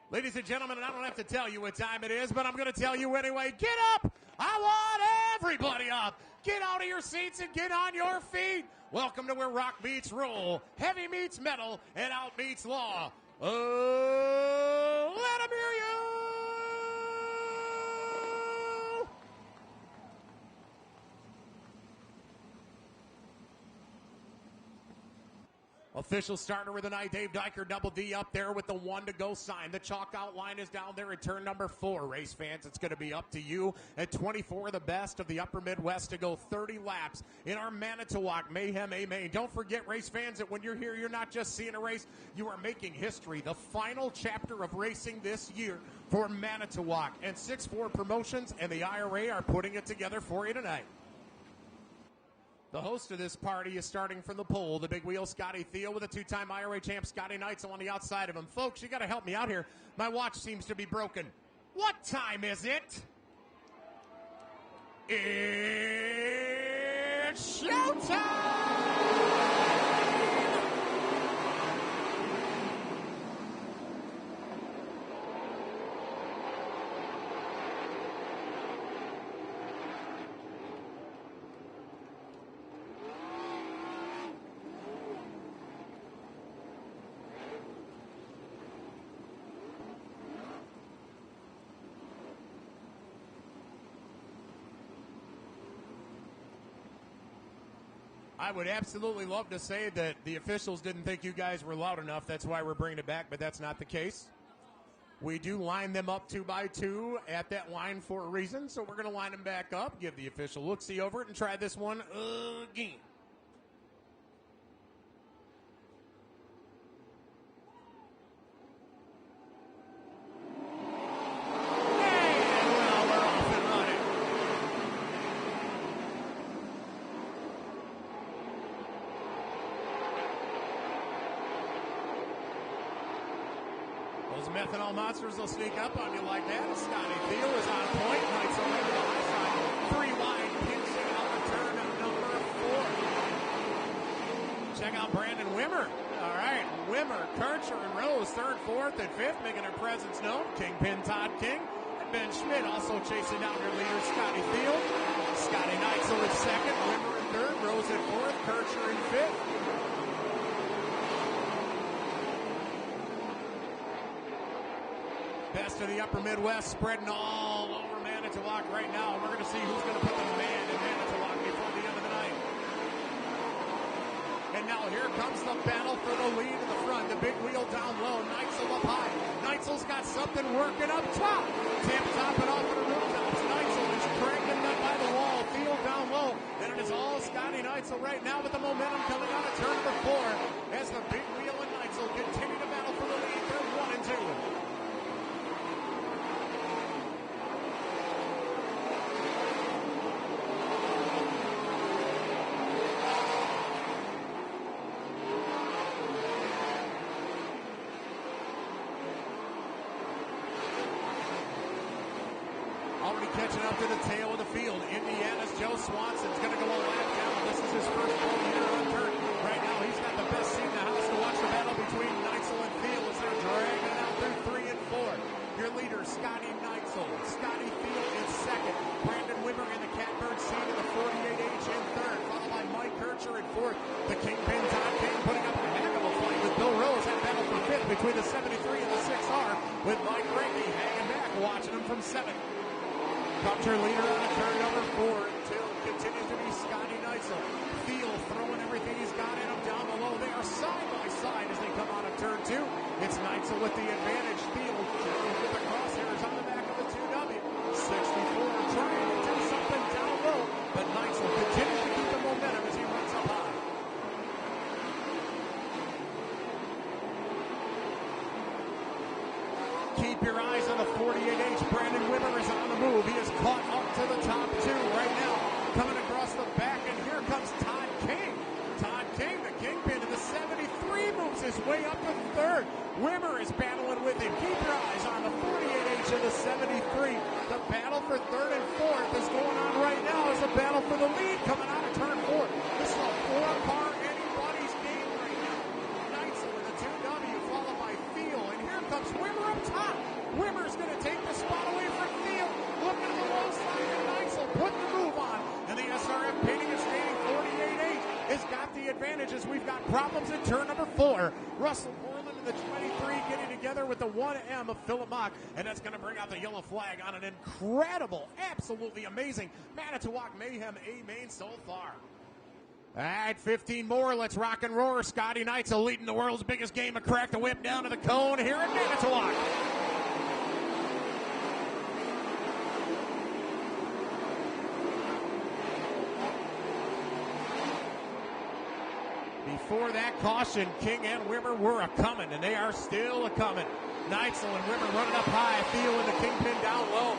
Ladies and gentlemen, and I don't have to tell you what time it is, but I'm going to tell you anyway. Get up! I want everybody up! Get out of your seats and get on your feet! Welcome to where rock meets roll, heavy meets metal, and out meets law. Oh, let 'em hear you! Official starter with the night, Dave Dyker, Double D up there with the 1 to go sign. The chalk outline is down there at turn number 4. Race fans, it's going to be up to you at 24 of the best of the upper Midwest to go 30 laps in our Manitowoc Mayhem A-Main. Don't forget, race fans, that when you're here, you're not just seeing a race, you are making history. The final chapter of racing this year for Manitowoc. And 6-4 Promotions and the IRA are putting it together for you tonight. The host of this party is starting from the pole, the big wheel, Scotty Thiel, with a 2-time IRA champ, Scotty Neitzel, on the outside of him. Folks, you got to help me out here. My watch seems to be broken. What time is it? It's showtime! I would absolutely love to say that the officials didn't think you guys were loud enough. That's why we're bringing it back, but that's not the case. We do line them up 2 by 2 at that line for a reason, so we're going to line them back up, give the official look-see over it, and try this one again. Those methanol monsters will sneak up on you like that. Scotty Thiel is on point. Neitzel over the high side. 3 wide, pinching out the turn of number 4. Check out Brandon Wimmer. All right, Wimmer, Kircher, and Rose, 3rd, 4th, and 5th, making their presence known. Kingpin Todd King and Ben Schmidt also chasing down their leader, Scotty Thiel. Scotty Neitzel is 2nd, Wimmer in 3rd, Rose in 4th, Kircher in 5th. Best of the upper Midwest spreading all over Manitowoc right now. And we're going to see who's going to put the man in Manitowoc before the end of the night. And now here comes the battle for the lead in the front. The big wheel down low. Neitzel up high. Neitzel's got something working up top. Tim topping off the rooftops. Neitzel is cranking them by the wall. Thiel down low. And it is all Scotty Neitzel right now with the momentum coming out of turn number 4 as the big wheel and Neitzel continue to battle for the lead. They're 1 and 2. Already catching up to the tail of the field. Indiana's Joe Swanson's going to go a lap down. This is his first full year on dirt. Right now, he's got the best seat in the house to watch the battle between Neitzel and Thiel as they're dragging it out through 3 and 4. Your leader, Scotty Neitzel. Scotty Thiel in 2nd. Brandon Wimmer in the catbird seat in the 48H in 3rd, followed by Mike Kircher in 4th. The Kingpin Todd King putting up a heck of a fight with Bill Rose at battle for 5th between the 73 and the 6R, with Mike Ranky hanging back, watching him from 7th. Culture leader on a turn number 4 until it continues to be Scotty Neitzel. Thiel throwing everything he's got in him down below. They are side by side as they come out of turn 2. It's Neitzel with the advantage. Thiel with the crosshairs on the back of the 2W. 64 trying to do something down low, but Neitzel continues to keep the momentum as he runs up high. Keep your eyes on the 48H. Brandon Wimmer is on the move. He is caught up to the top 2 right now. Coming across the back, and here comes Todd King. Todd King, the Kingpin of the 73, moves his way up to 3rd. Wimmer is battling with him. Keep your eyes on the 48H of the 73. The battle for 3rd and 4th is going on right now as the battle for the lead coming out of turn 4. This is a 4-car anybody's game right now. Neitzel with a 2W followed by Thiel, and here comes Wimmer up top. turn number 4. Russell Borland in the 23 getting together with the 1M of Philip Mock, and that's going to bring out the yellow flag on an incredible, absolutely amazing Manitowoc Mayhem A main so far. All right, 15 more. Let's rock and roar. Scotty Neitzel leading the world's biggest game of crack the whip down to the cone here in Manitowoc. Before that caution, King and Wimmer were a-coming, and they are still a-coming. Neitzel and Wimmer running up high, feeling the Kingpin down low.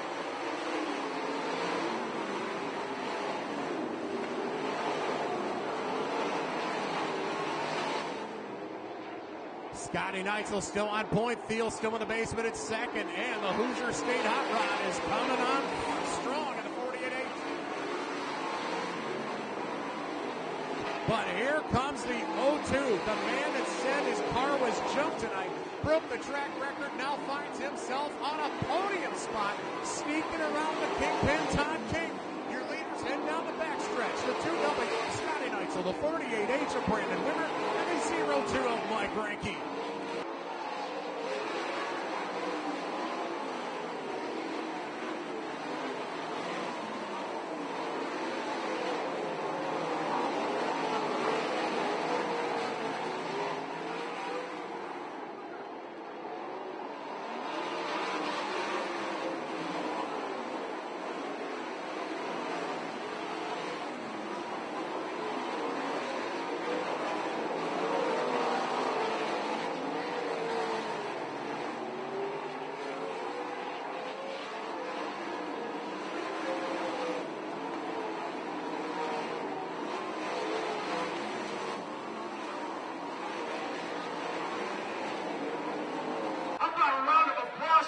Scotty Neitzel still on point. Thiel still in the basement at second. And the Hoosier State Hot Rod is coming on strong in the 48-8. But here comes the 0-2. The man that said his car was junk tonight broke the track record, now finds himself on a podium spot, sneaking around the Kingpin, Todd King. Your leaders head down the backstretch. The 2W of Scotty Neitzel, the 48H of Brandon Wimmer, and the 0-2 of Mike Ranke.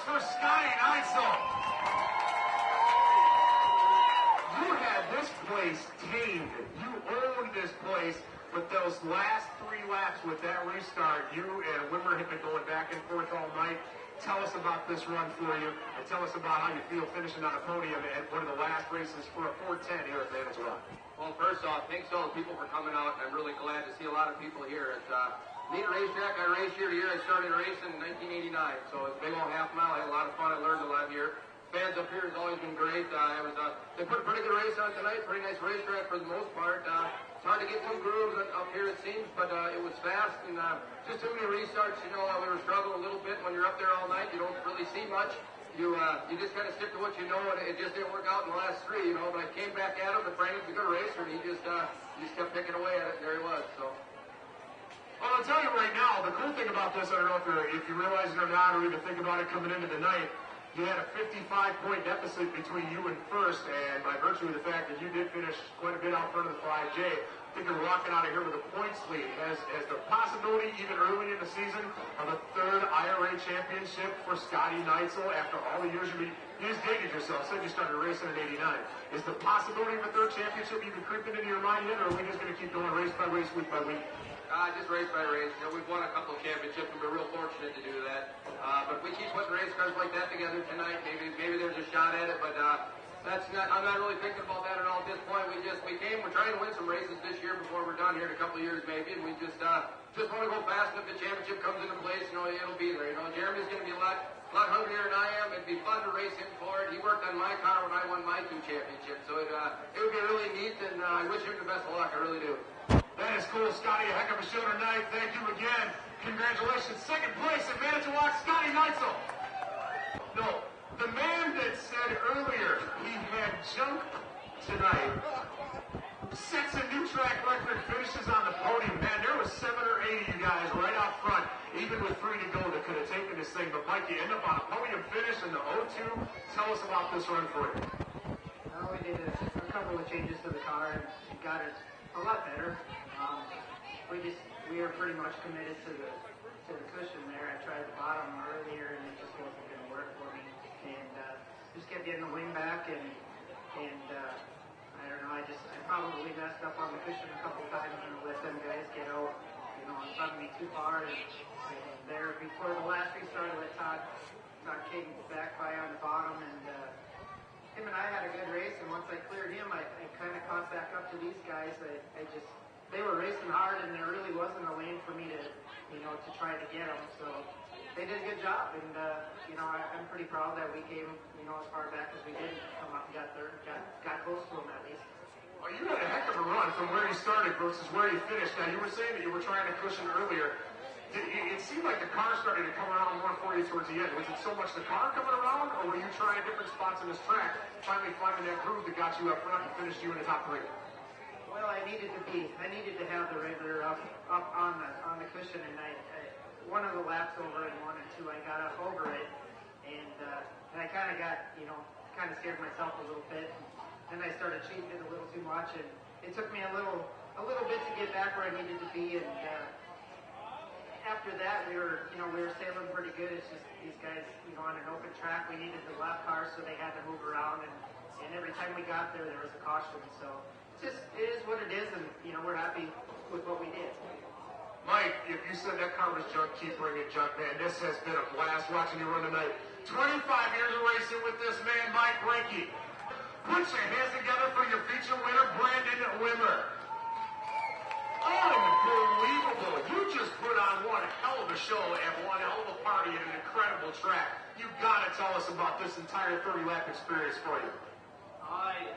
For Scotty Neitzel. You had this place tamed. You owned this place, but those last 3 laps with that restart, you and Wimmer have been going back and forth all night. Tell us about this run for you, and tell us about how you feel finishing on a podium at one of the last races for a 410 here at Manitowoc. Well, first off, thanks to all the people for coming out. I'm really glad to see a lot of people here. It's neat racetrack. I race year to year. I started racing in 1989, so it's a big old half mile. I had a lot of fun. I learned a lot here. Fans up here has always been great. They put a pretty good race on tonight. Pretty nice racetrack for the most part. It's hard to get some grooves up here, it seems, but it was fast and just too many restarts. You know, we were struggling a little bit when you're up there all night. You don't really see much. You just kind of stick to what you know, and it just didn't work out in the last 3. You know, but I came back at him. But Brandon's a good racer, and he just kept picking away at it. And there he was. So. Well, I'll tell you right now, the cool thing about this, I don't know if you realize it or not, or even think about it coming into the night, you had a 55-point deficit between you and first, and by virtue of the fact that you did finish quite a bit out front of the 5J, I think you're walking out of here with a points lead. Has the possibility, even early in the season, of a 3rd IRA championship for Scotty Neitzel after all the years you just dated yourself, said you started racing in 89. Is the possibility of a 3rd championship even creeping into your mind yet, or are we just going to keep going race by race, week by week? Just race by race. You know, we've won a couple of championships, and we're real fortunate to do that. But we keep putting race cars like that together tonight. Maybe there's a shot at it, but I'm not really thinking about that at all at this point. We're trying to win some races this year before we're done here in a couple of years maybe, and we just want to go fast. And if the championship comes into place, you know, it'll be there. You know, Jeremy's going to be a lot hungrier than I am. It'd be fun to race him for it. He worked on my car when I won my 2 championships, so it would be really neat, and I wish him the best of luck. I really do. That is cool, Scotty. A heck of a show tonight. Thank you again. Congratulations. 2nd place in Manitowoc, Scotty Neitzel. No, the man that said earlier he had junk tonight sets a new track record, finishes on the podium. Man, there was 7 or 8 of you guys right out front, even with 3 to go, that could have taken this thing. But Mike, you end up on a podium finish in the 0-2. Tell us about this run for you. We did a couple of changes to the car and got it a lot better. We are pretty much committed to the cushion there. I tried the bottom earlier and it just wasn't going to work for me. And just kept getting the wing back and I don't know. I probably messed up on the cushion a couple times and let them guys get out, you know, in front of me too far. And there before the last restart, I let Todd King back by on the bottom and. Him and I had a good race, and once I cleared him, I kind of caught back up to these guys. I they were racing hard, and there really wasn't a lane for me to, to try to get them. So they did a good job, and I'm pretty proud that we came, as far back as we did, come up and got close to them at least. Well, you had a heck of a run from where you started versus where you finished. Now, you were saying that you were trying to cushion earlier. It seemed like the car started to come around more for you towards the end. Was it so much the car coming around, or were you trying different spots in this track, finally finding that groove that got you up front and finished you in the top 3? Well, I needed to have the regular up on the cushion, and one of the laps over in 1 and 2, I got up over it, and I kind of got, kind of scared myself a little bit. Then I started cheating it a little too much, and it took me a little bit to get back where I needed to be, and after that, we were sailing pretty good. It's just these guys, on an open track, we needed the lap cars, so they had to move around, and every time we got there was a caution. So it is what it is, and we're happy with what we did. Mike, if you said that car was junk, keep bringing junk, man. This has been a blast watching you run tonight. 25 years of racing with this man, Mike Reinke. Put your hands together for your feature winner, Brandon Wimmer. Unbelievable. You just put on one hell of a show and one hell of a party at an incredible track. You got to tell us about this entire 30-lap experience for you. I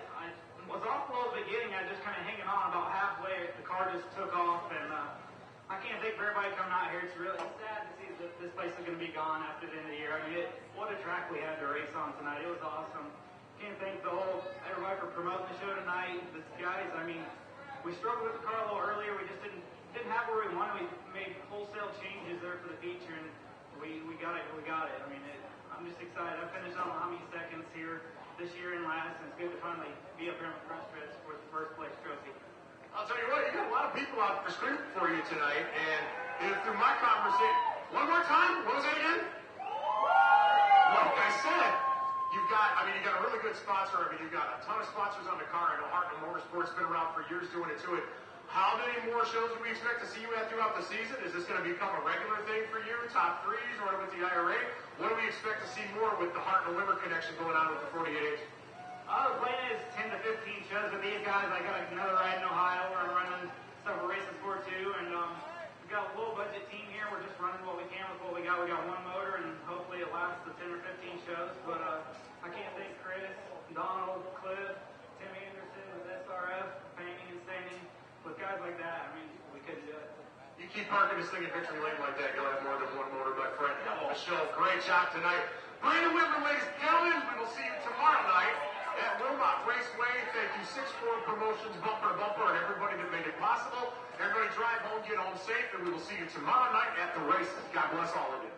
was off a little beginning. I just kind of hanging on about halfway. The car just took off, and I can't think for everybody coming out here. It's really sad to see that this place is going to be gone after the end of the year. I mean, what a track we had to race on tonight. It was awesome. Can't thank everybody for promoting the show tonight. The guys, I mean, we struggled with the car a little earlier. We just didn't have where we wanted. We made wholesale changes there for the feature, and we got it. I mean, I'm just excited. I finished on how many seconds here this year in last, and it's good to finally be up here on the front stretch for the first place trophy. I'll tell you what, you got a lot of people out there screaming for you tonight, and through my conversation, one more time, what was that again? Like I said, you got a really good sponsor. I mean, you've got a ton of sponsors on the car. I know Heartland Motorsports been around for years doing it to it. How many more shows do we expect to see you at throughout the season? Is this going to become a regular thing for you, top 3s, or with the IRA? What do we expect to see more with the Heartland Liver connection going on with the 48H? The plan is 10 to 15 shows with these guys. I got another ride in Ohio where I'm running several races for too, and we've got a low budget team here. We're just running what we can with what we got. We got one motor, and hopefully it lasts the 10 or 15 shows. But I can't thank Chris, Donald, Cliff, Tim Anderson with SRF, painting and staining. With guys like that, I mean, we couldn't do it. You keep parking this thing in Victory Lane like that, you'll have more than one motor, my friend. Hell of a show. Great job tonight. Brandon Wimmer, ladies and gentlemen. We will see you tomorrow night at Wilmot Raceway. Thank you, 6-4 Promotions, bumper to bumper, and everybody that made it possible. Everybody drive home, get home safe, and we will see you tomorrow night at the races. God bless all of you.